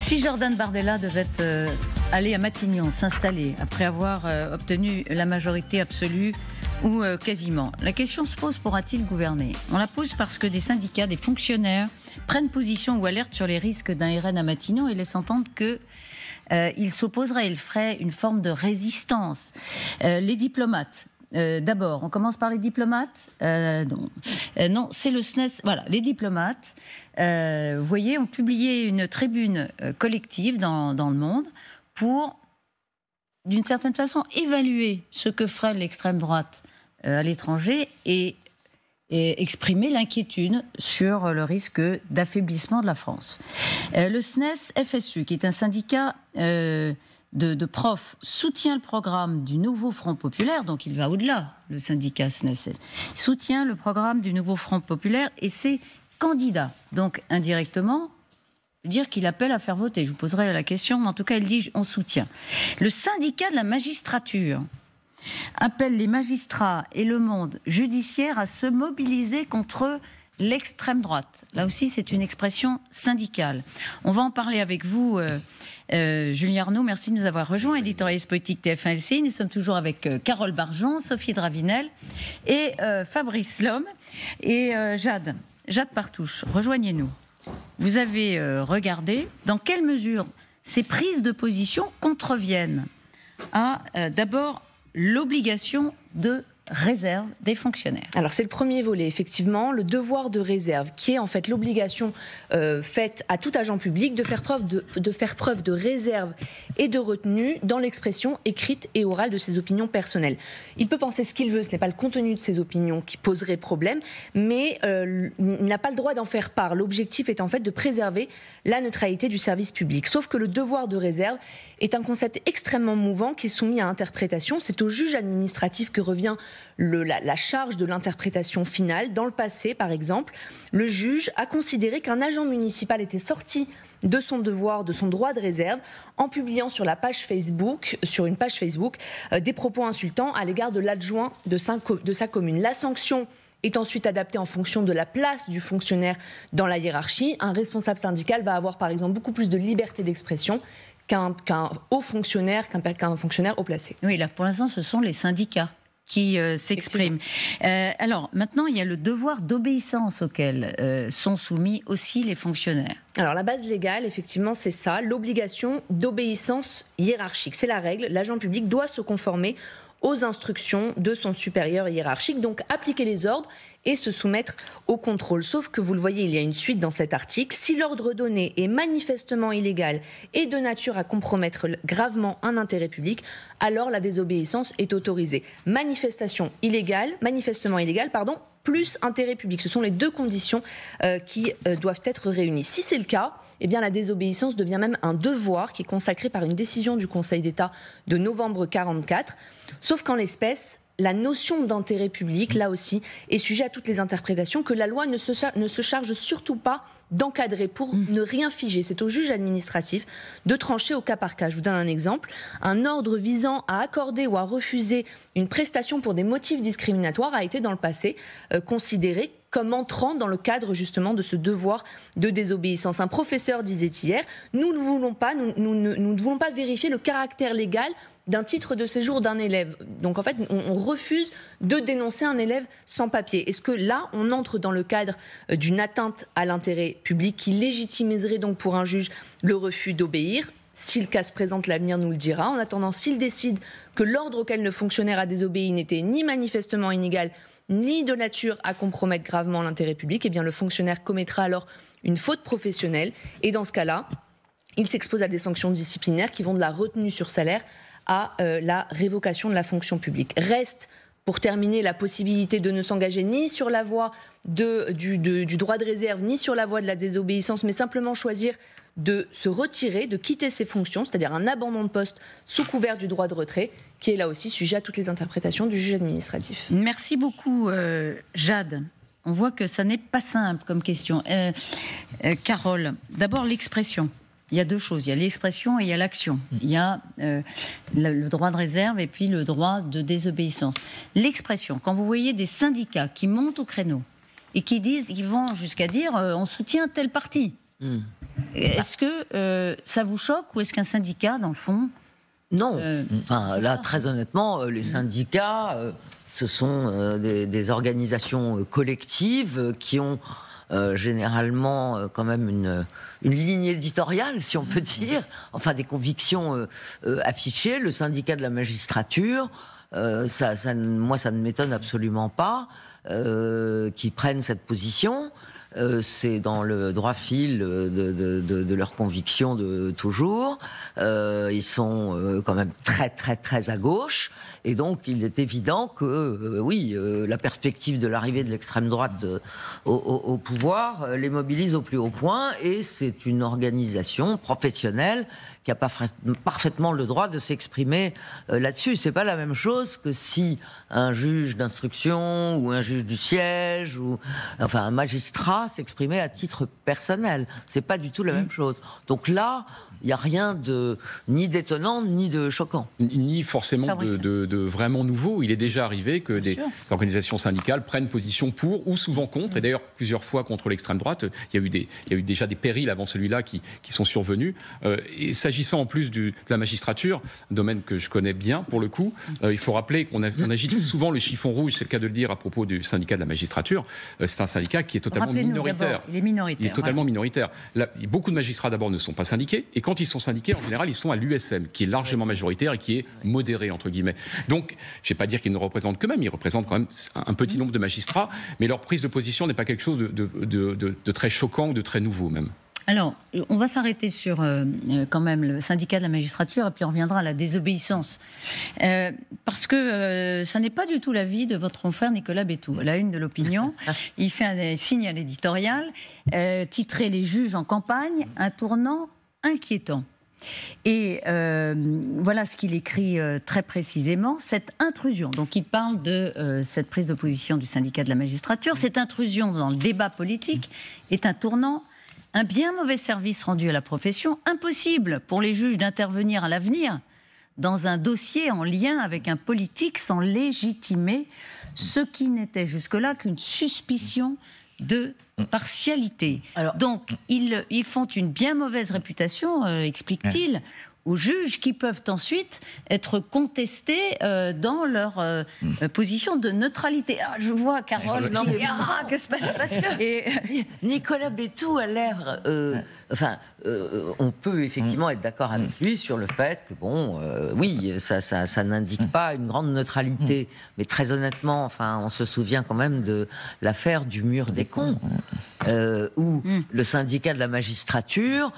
Si Jordan Bardella devait aller à Matignon, s'installer, après avoir obtenu la majorité absolue ou quasiment, la question se pose, pourra-t-il gouverner ? On la pose parce que des syndicats, des fonctionnaires prennent position ou alertent sur les risques d'un RN à Matignon et laissent entendre que il s'opposerait, il ferait une forme de résistance. Les diplomates, d'abord, on commence par les diplomates. Non, c'est le SNES. Voilà, les diplomates, vous voyez, ont publié une tribune collective dans le Monde pour, d'une certaine façon, évaluer ce que ferait l'extrême droite à l'étranger et exprimer l'inquiétude sur le risque d'affaiblissement de la France. Le SNES-FSU, qui est un syndicat de profs, soutient le programme du nouveau Front populaire, donc il va au-delà, le syndicat SNES, soutient le programme du nouveau Front populaire et ses candidats. Donc indirectement, dire qu'il appelle à faire voter. Je vous poserai la question, mais en tout cas, il dit on soutient. Le syndicat de la magistrature appelle les magistrats et le monde judiciaire à se mobiliser contre l'extrême droite. Là aussi, c'est une expression syndicale. On va en parler avec vous, Julien Arnaud. Merci de nous avoir rejoints, éditorialiste politique TF1 LCI. Nous sommes toujours avec Carole Barjon, Sophie Dravinel et Fabrice Lhomme et Jade Partouche. Rejoignez-nous. Vous avez regardé dans quelle mesure ces prises de position contreviennent à d'abord l'obligation de réserve des fonctionnaires. Alors c'est le premier volet, effectivement, le devoir de réserve, qui est en fait l'obligation faite à tout agent public de faire preuve de réserve et de retenue dans l'expression écrite et orale de ses opinions personnelles. Il peut penser ce qu'il veut, ce n'est pas le contenu de ses opinions qui poserait problème, mais il n'a pas le droit d'en faire part. L'objectif est en fait de préserver la neutralité du service public. Sauf que le devoir de réserve est un concept extrêmement mouvant qui est soumis à interprétation. C'est au juge administratif que revient la charge de l'interprétation finale. Dans le passé, par exemple, le juge a considéré qu'un agent municipal était sorti de son devoir, de son droit de réserve, en publiant sur une page Facebook, des propos insultants à l'égard de l'adjoint de sa commune. La sanction est ensuite adaptée en fonction de la place du fonctionnaire dans la hiérarchie. Un responsable syndical va avoir, par exemple, beaucoup plus de liberté d'expression qu'un haut fonctionnaire, qu'un fonctionnaire haut placé. Oui, là, pour l'instant, ce sont les syndicats qui s'expriment. Alors, maintenant, il y a le devoir d'obéissance auquel sont soumis aussi les fonctionnaires. Alors, la base légale, effectivement, c'est ça, l'obligation d'obéissance hiérarchique. C'est la règle, l'agent public doit se conformer aux instructions de son supérieur hiérarchique, donc appliquer les ordres et se soumettre au contrôle. Sauf que, vous le voyez, il y a une suite dans cet article. Si l'ordre donné est manifestement illégal et de nature à compromettre gravement un intérêt public, alors la désobéissance est autorisée. Manifestement illégale, plus intérêt public. Ce sont les deux conditions qui doivent être réunies. Si c'est le cas, eh bien, la désobéissance devient même un devoir qui est consacré par une décision du Conseil d'État de novembre 1944. Sauf qu'en l'espèce, la notion d'intérêt public, là aussi, est sujet à toutes les interprétations que la loi ne se charge surtout pas d'encadrer pour ne rien figer. C'est au juge administratif de trancher au cas par cas. Je vous donne un exemple. Un ordre visant à accorder ou à refuser une prestation pour des motifs discriminatoires a été dans le passé considéré comme entrant dans le cadre justement de ce devoir de désobéissance. Un professeur disait hier, nous ne voulons pas vérifier le caractère légal d'un titre de séjour d'un élève. Donc en fait, on refuse de dénoncer un élève sans papier. Est-ce que là, on entre dans le cadre d'une atteinte à l'intérêt public qui légitimiserait donc pour un juge le refus d'obéir ? Si le cas se présente, l'avenir nous le dira. En attendant, s'il décide que l'ordre auquel le fonctionnaire a désobéi n'était ni manifestement inégal, ni de nature à compromettre gravement l'intérêt public, eh bien le fonctionnaire commettra alors une faute professionnelle. Et dans ce cas-là, il s'expose à des sanctions disciplinaires qui vont de la retenue sur salaire à la révocation de la fonction publique. Reste, pour terminer, la possibilité de ne s'engager ni sur la voie du droit de réserve, ni sur la voie de la désobéissance, mais simplement choisir de se retirer, de quitter ses fonctions, c'est-à-dire un abandon de poste sous couvert du droit de retrait, qui est là aussi sujet à toutes les interprétations du juge administratif. Merci beaucoup, Jade. On voit que ça n'est pas simple comme question. Carole, d'abord l'expression. Il y a deux choses, il y a l'expression et il y a l'action. Il y a le droit de réserve et puis le droit de désobéissance. L'expression, quand vous voyez des syndicats qui montent au créneau et qui vont jusqu'à dire on soutient tel parti, Est-ce que ça vous choque ou est-ce qu'un syndicat, dans le fond... Non, enfin là, très honnêtement, les syndicats, ce sont des organisations collectives qui ont généralement quand même une ligne éditoriale, si on peut dire, enfin des convictions affichées. Le syndicat de la magistrature, moi, ça ne m'étonne absolument pas qu'ils prennent cette position. C'est dans le droit fil de leurs convictions de toujours. Ils sont quand même très très très à gauche, et donc il est évident que la perspective de l'arrivée de l'extrême droite au pouvoir les mobilise au plus haut point, et c'est une organisation professionnelle qui a parfaitement le droit de s'exprimer là-dessus. C'est pas la même chose que si un juge d'instruction ou un juge du siège ou enfin un magistrat s'exprimait à titre personnel. C'est pas du tout la même chose. Donc là, il n'y a rien ni d'étonnant ni de choquant. Ni forcément de vraiment nouveau. Il est déjà arrivé que des organisations syndicales prennent position pour ou souvent contre, et d'ailleurs plusieurs fois contre l'extrême droite. Il y a eu déjà des périls avant celui-là qui sont survenus. Et s'agissant en plus de la magistrature, un domaine que je connais bien pour le coup, il faut rappeler qu'on agite souvent le chiffon rouge, c'est le cas de le dire à propos du syndicat de la magistrature. C'est un syndicat qui est totalement minoritaire. Il est minoritaire. Il est totalement minoritaire. Là, beaucoup de magistrats d'abord ne sont pas syndiqués, et quand ils sont syndiqués, en général, ils sont à l'USM, qui est largement majoritaire et qui est modéré, entre guillemets. Donc, je ne vais pas dire qu'ils ne représentent qu'eux-mêmes, ils représentent quand même un petit nombre de magistrats, mais leur prise de position n'est pas quelque chose de très choquant ou de très nouveau même. Alors, on va s'arrêter sur quand même le syndicat de la magistrature, et puis on reviendra à la désobéissance. Parce que ça n'est pas du tout l'avis de votre confrère Nicolas Bétou. À la une de l'Opinion, il fait un signe à l'éditorial, titré « Les juges en campagne, un tournant inquiétant ». Et voilà ce qu'il écrit très précisément, cette intrusion. Donc il parle de cette prise de position du syndicat de la magistrature. Cette intrusion dans le débat politique est un tournant, un bien mauvais service rendu à la profession, impossible pour les juges d'intervenir à l'avenir dans un dossier en lien avec un politique sans légitimer ce qui n'était jusque-là qu'une suspicion de partialité. Alors, donc, ils font une bien mauvaise réputation, explique-t-il, aux juges qui peuvent ensuite être contestés dans leur position de neutralité. Ah, je vois Carole. Non, mais que se passe parce que Nicolas Bétou a l'air. On peut effectivement être d'accord avec lui sur le fait que ça n'indique pas une grande neutralité. Mais très honnêtement, on se souvient quand même de l'affaire du mur des cons, où le syndicat de la magistrature,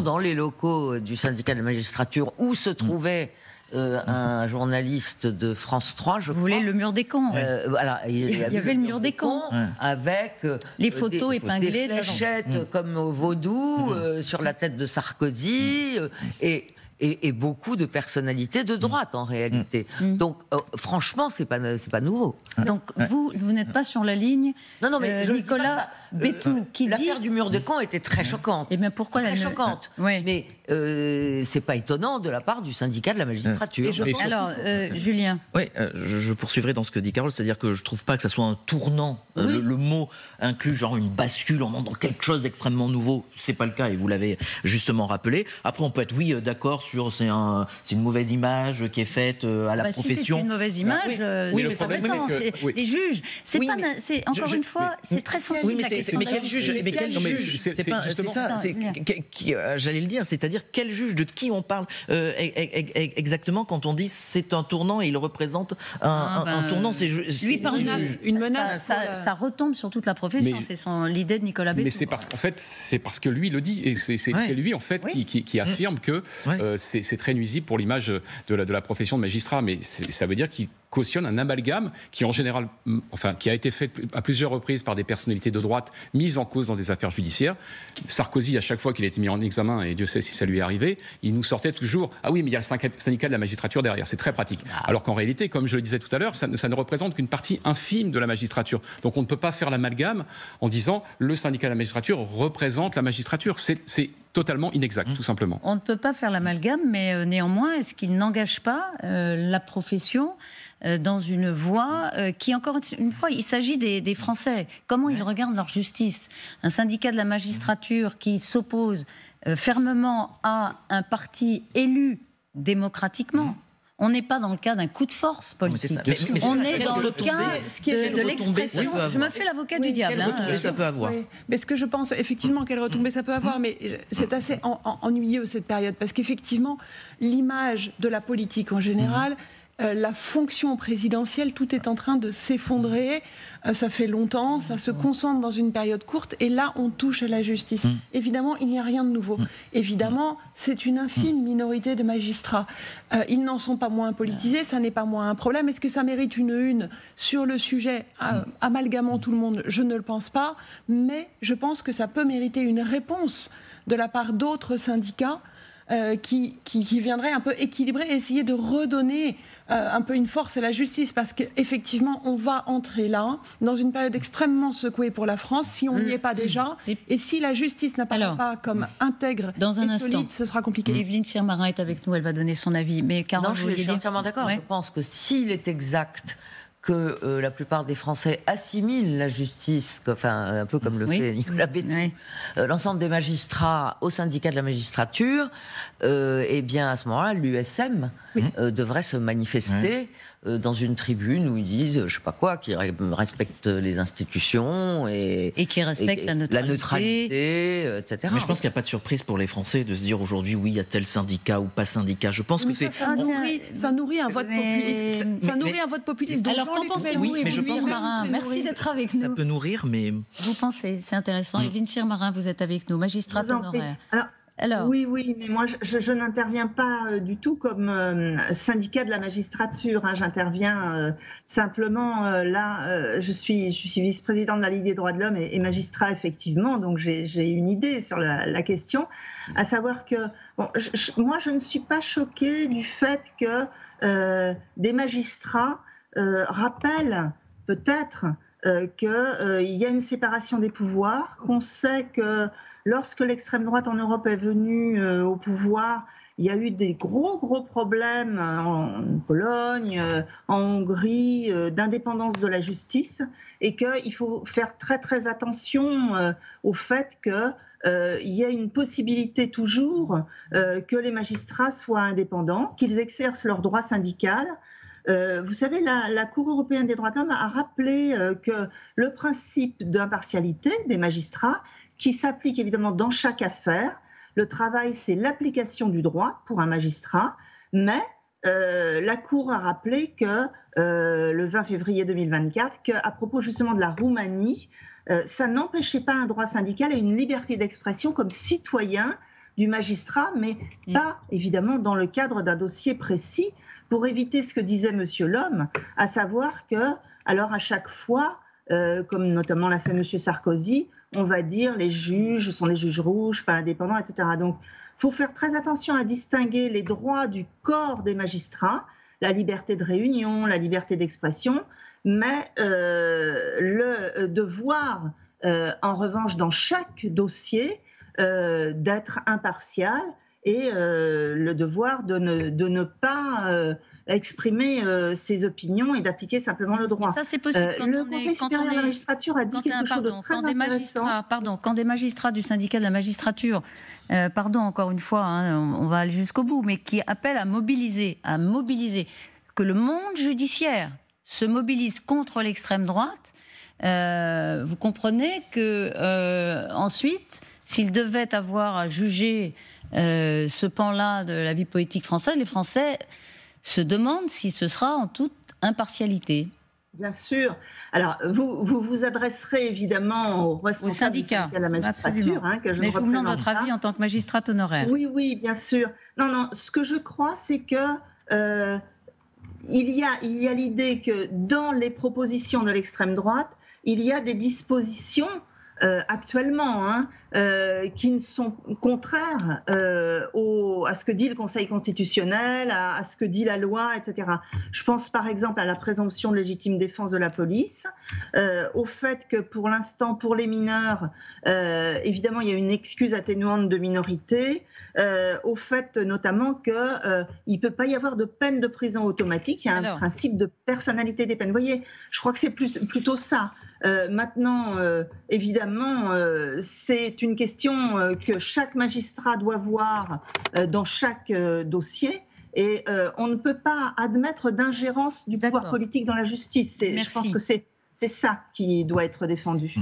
dans les locaux du syndicat de la magistrature où se trouvait un journaliste de France 3, je crois. Vous voulez le mur des cons il y avait le mur des cons avec les photos épinglées, des fléchettes comme au vaudou sur la tête de Sarkozy et beaucoup de personnalités de droite en réalité. Donc franchement, c'est pas nouveau. Donc vous n'êtes pas sur la ligne. Non, mais Nicolas Bétou qui dit l'affaire du mur des cons était très choquante. Et bien pourquoi très choquante. Mais c'est pas étonnant de la part du syndicat de la magistrature. Alors Julien. Oui, je poursuivrai dans ce que dit Carole, c'est-à-dire que je trouve pas que ça soit un tournant. Le mot inclut genre une bascule, on monte dans quelque chose d'extrêmement nouveau. C'est pas le cas et vous l'avez justement rappelé. Après, on peut être d'accord sur c'est une mauvaise image qui est faite à la profession. Si c'est une mauvaise image, mais le problème c'est que les juges, encore une fois, c'est très sensible. Mais quel juge c'est ça. J'allais le dire, c'est-à-dire quel juge, de qui on parle exactement quand on dit c'est un tournant et il représente un tournant. Lui par une menace. Ça retombe sur toute la profession. C'est l'idée de Nicolas Bétou. Mais c'est parce que lui le dit, et c'est lui en fait qui affirme que c'est très nuisible pour l'image de la profession de magistrat. Mais ça veut dire qu'il cautionne un amalgame qui, en général, qui a été fait à plusieurs reprises par des personnalités de droite mises en cause dans des affaires judiciaires. Sarkozy, à chaque fois qu'il a été mis en examen, et Dieu sait si ça lui est arrivé, il nous sortait toujours « Ah oui, mais il y a le syndicat de la magistrature derrière, c'est très pratique. » Alors qu'en réalité, comme je le disais tout à l'heure, ça ne représente qu'une partie infime de la magistrature. Donc on ne peut pas faire l'amalgame en disant « Le syndicat de la magistrature représente la magistrature ». C'est totalement inexact, tout simplement. On ne peut pas faire l'amalgame, mais néanmoins, est-ce qu'il n'engage pas la profession dans une voie qui, encore une fois, il s'agit des Français. Comment ils regardent leur justice ? Un syndicat de la magistrature qui s'oppose fermement à un parti élu démocratiquement. On n'est pas dans le cas d'un coup de force politique. On est dans le cas de l'expression. Je me fais l'avocat du diable. Quelle retombée ça peut avoir ? Oui. Mais ce que je pense, effectivement, quelle retombée ça peut avoir, mais c'est assez ennuyeux cette période, parce qu'effectivement, l'image de la politique en général, la fonction présidentielle, tout est en train de s'effondrer. Ça fait longtemps, ça se concentre dans une période courte, et là, on touche à la justice. Évidemment, il n'y a rien de nouveau. Évidemment, c'est une infime minorité de magistrats. Ils n'en sont pas moins politisés, ça n'est pas moins un problème. Est-ce que ça mérite une sur le sujet, amalgamant tout le monde ? Je ne le pense pas, mais je pense que ça peut mériter une réponse de la part d'autres syndicats qui viendraient un peu équilibrer et essayer de redonner un peu une force à la justice, parce qu'effectivement, on va entrer là, dans une période extrêmement secouée pour la France, si on n'y est pas déjà, et si la justice n'apparaît pas comme intègre et solide, ce sera compliqué. Evelyne Sirmarin est avec nous, elle va donner son avis. Mais Carole, je suis entièrement d'accord. Je pense que s'il est exact que la plupart des Français assimilent la justice, un peu comme le fait Nicolas Bétou, l'ensemble des magistrats au syndicat de la magistrature, eh bien à ce moment-là, l'USM devrait se manifester dans une tribune où ils disent, je sais pas quoi, qui respectent les institutions et qui respectent la neutralité, etc. Mais je pense qu'il n'y a pas de surprise pour les Français de se dire aujourd'hui, oui, il y a tel syndicat ou pas syndicat. Je pense que ça nourrit un vote populiste. Ça nourrit un vote populiste. Alors qu'en pensez-vous, Evelyne Sirmarin ? Merci d'être avec nous. Ça peut nourrir, mais... Vous pensez, c'est intéressant. Evelyne Sirmarin, vous êtes avec nous, magistrate honoraire. Alors, oui, mais moi je n'interviens pas du tout comme syndicat de la magistrature. J'interviens simplement là. Je suis vice-présidente de la Ligue des droits de l'homme et magistrat effectivement, donc j'ai une idée sur la question, à savoir que moi je ne suis pas choquée du fait que des magistrats rappellent peut-être qu'il y a une séparation des pouvoirs, qu'on sait que lorsque l'extrême droite en Europe est venue au pouvoir, il y a eu des gros problèmes en Pologne, en Hongrie, d'indépendance de la justice, et qu'il faut faire très attention au fait qu'il y a une possibilité toujours que les magistrats soient indépendants, qu'ils exercent leur droit syndical. Vous savez, la Cour européenne des droits de l'homme a rappelé que le principe d'impartialité des magistrats, qui s'applique évidemment dans chaque affaire. Le travail, c'est l'application du droit pour un magistrat, mais la Cour a rappelé que le 20 février 2024, qu'à propos justement de la Roumanie, ça n'empêchait pas un droit syndical et une liberté d'expression comme citoyen du magistrat, mais pas évidemment dans le cadre d'un dossier précis, pour éviter ce que disait Monsieur Lhomme, à savoir que, alors à chaque fois, comme notamment l'a fait Monsieur Sarkozy, on va dire les juges sont les juges rouges, pas indépendants, etc. Donc, il faut faire très attention à distinguer les droits du corps des magistrats, la liberté de réunion, la liberté d'expression, mais le devoir, en revanche, dans chaque dossier, d'être impartial et le devoir de ne pas exprimer ses opinions et d'appliquer simplement le droit. Mais ça, c'est possible le Conseil supérieur de la magistrature a dit quelque chose de très intéressant. Quand des magistrats du syndicat de la magistrature, encore une fois, on va aller jusqu'au bout, mais qui appellent à mobiliser, que le monde judiciaire se mobilise contre l'extrême droite, vous comprenez que ensuite, s'ils devaient avoir à juger ce pan-là de la vie politique française, les Français se demandent si ce sera en toute impartialité. Bien sûr. Alors, vous adresserez évidemment aux responsables du syndicat de la magistrature, que je ne représente pas. Mais je vous demande votre avis en tant que magistrate honoraire. Oui, bien sûr. Non, ce que je crois, c'est que il y a l'idée que dans les propositions de l'extrême droite, il y a des dispositions actuellement qui ne sont contraires à ce que dit le Conseil constitutionnel, à ce que dit la loi, etc. Je pense par exemple à la présomption de légitime défense de la police, au fait que pour l'instant, pour les mineurs, évidemment, il y a une excuse atténuante de minorité, au fait notamment qu'il ne peut pas y avoir de peine de prison automatique, il y a un principe de personnalité des peines. Vous voyez, je crois que c'est plutôt ça. Maintenant, évidemment, c'est une question que chaque magistrat doit voir dans chaque dossier. Et on ne peut pas admettre d'ingérence du pouvoir politique dans la justice. Je pense que c'est ça qui doit être défendu.